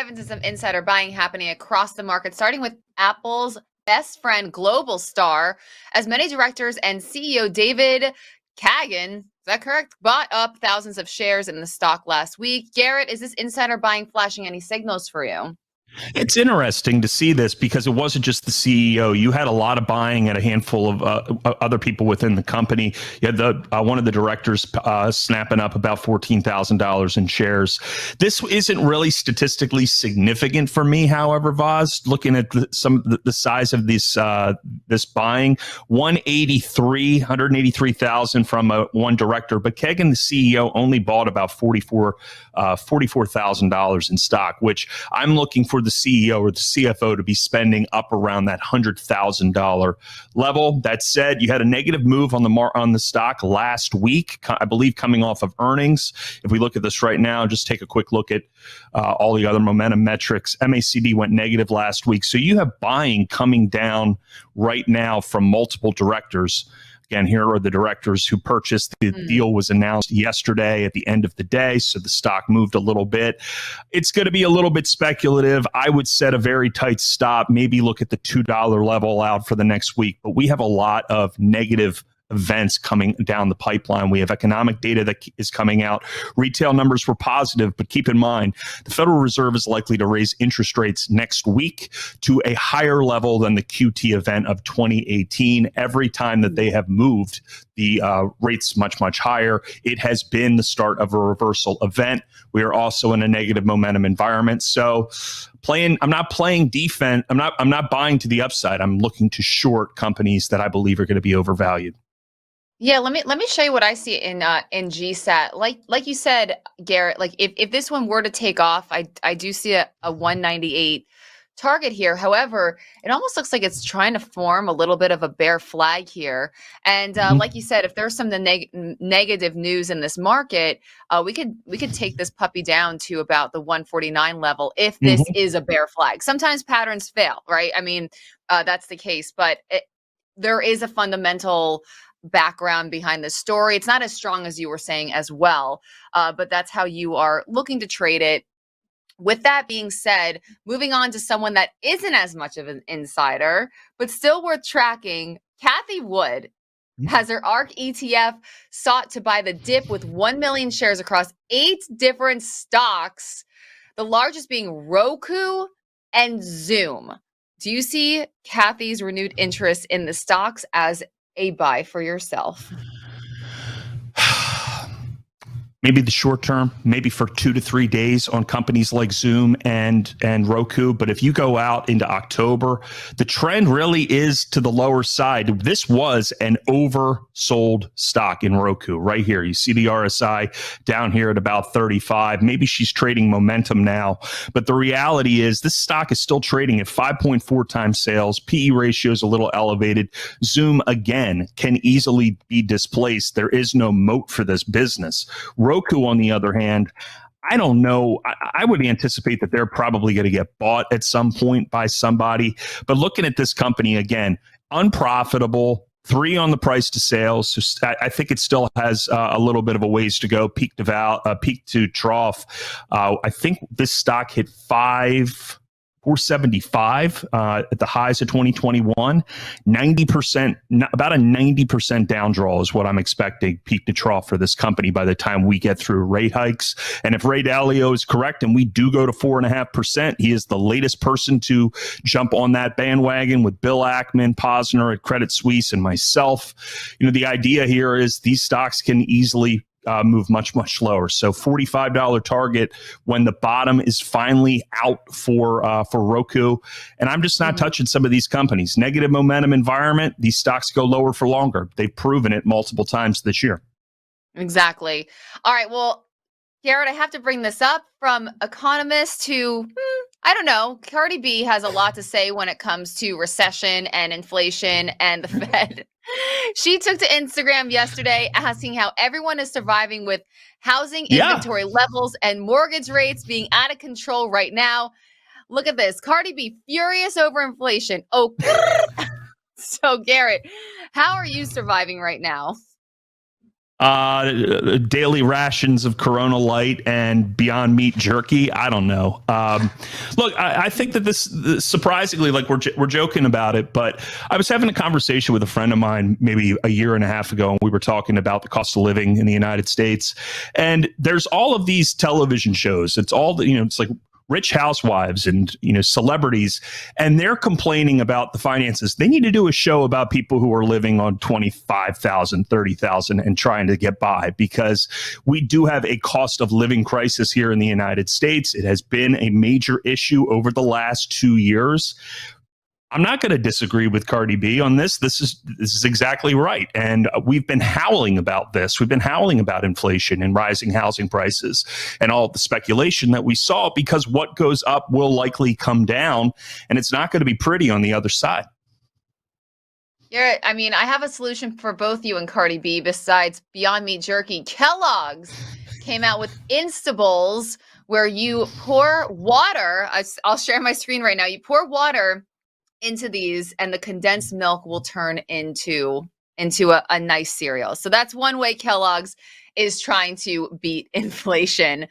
dive into some insider buying happening across the market, starting with Apple's best friend, Globalstar, as many directors and CEO David Kagan, is that correct, bought up thousands of shares in the stock last week. Garrett, is this insider buying flashing any signals for you? It's interesting to see this because it wasn't just the CEO. You had a lot of buying at a handful of other people within the company. You had the one of the directors snapping up about $14,000 in shares. This isn't really statistically significant for me, however, Vaz. Looking at the size of this buying, 183,000 from one director, but Kagan, the CEO, only bought about $44,000 in stock, which I'm looking for the CEO or the CFO to be spending up around that $100,000 level. That said, you had a negative move on the stock last week, I believe, coming off of earnings. If we look at this right now, just take a quick look at all the other momentum metrics. MACD went negative last week, so you have buying coming down right now from multiple directors. Again, here are the directors who purchased. The deal was announced yesterday at the end of the day, so the stock moved a little bit. It's going to be a little bit speculative. I would set a very tight stop, maybe look at the $2 level out for the next week. But we have a lot of negative events coming down the pipeline. We have economic data that is coming out. Retail numbers were positive, but keep in mind, the Federal Reserve is likely to raise interest rates next week to a higher level than the QT event of 2018. Every time that they have moved the rates much, much higher, it has been the start of a reversal event. We are also in a negative momentum environment. So I'm not playing defense. I'm not buying to the upside. I'm looking to short companies that I believe are going to be overvalued. Yeah, let me show you what I see in GSAT. Like you said, Garrett, like if this one were to take off, I do see a 198 target here. However, it almost looks like it's trying to form a little bit of a bear flag here. And like you said, if there's some negative news in this market, we could take this puppy down to about the 149 level if this is a bear flag. Sometimes patterns fail, right? I mean, that's the case, but there is a fundamental background behind the story. It's not as strong as you were saying as well, but that's how you are looking to trade it. With that being said, moving on to someone that isn't as much of an insider, but still worth tracking, Cathie Wood has her ARK ETF sought to buy the dip with 1 million shares across 8 different stocks, the largest being Roku and Zoom. Do you see Cathie's renewed interest in the stocks as a buy for yourself? Maybe the short term, maybe for 2 to 3 days on companies like Zoom and Roku. But if you go out into October, the trend really is to the lower side. This was an oversold stock in Roku right here. You see the RSI down here at about 35. Maybe she's trading momentum now. But the reality is this stock is still trading at 5.4 times sales. PE ratio is a little elevated. Zoom, again, can easily be displaced. There is no moat for this business. Roku, on the other hand, I don't know. I would anticipate that they're probably going to get bought at some point by somebody. But looking at this company, again, unprofitable, 3 on the price to sales. So I think it still has a little bit of a ways to go, peak to trough. I think this stock hit 475 at the highs of 2021. 90%, about a 90% down draw is what I'm expecting peak to trough for this company by the time we get through rate hikes. And if Ray Dalio is correct and we do go to 4.5%, he is the latest person to jump on that bandwagon with Bill Ackman, Posner at Credit Suisse, and myself. You know, the idea here is these stocks can easily move much, much lower. So $45 target when the bottom is finally out for Roku. And I'm just not touching some of these companies. Negative momentum environment, these stocks go lower for longer. They've proven it multiple times this year. Exactly. All right. Well, Garrett, I have to bring this up from economist to, I don't know, Cardi B has a lot to say when it comes to recession and inflation and the Fed. She took to Instagram yesterday asking how everyone is surviving with housing inventory levels and mortgage rates being out of control right now. Look at this. Cardi B furious over inflation. Oh, so Garrett, how are you surviving right now? Daily rations of Corona Light and Beyond Meat jerky. I don't know. Look, I think that this surprisingly, like we're joking about it, but I was having a conversation with a friend of mine maybe a year and a half ago, and we were talking about the cost of living in the United States. And there's all of these television shows. It's all the, it's like rich housewives and celebrities, and they're complaining about the finances. They need to do a show about people who are living on 25,000, 30,000 and trying to get by, because we do have a cost of living crisis here in the United States. It has been a major issue over the last 2 years. I'm not going to disagree with Cardi B on this. This is exactly right. And we've been howling about this. We've been howling about inflation and rising housing prices and all the speculation that we saw, because what goes up will likely come down, and it's not going to be pretty on the other side. I mean, I have a solution for both you and Cardi B besides Beyond Meat jerky. Kellogg's came out with Instables, where you pour water. I'll share my screen right now. You pour water into these, and the condensed milk will turn into a nice cereal. So that's one way Kellogg's is trying to beat inflation.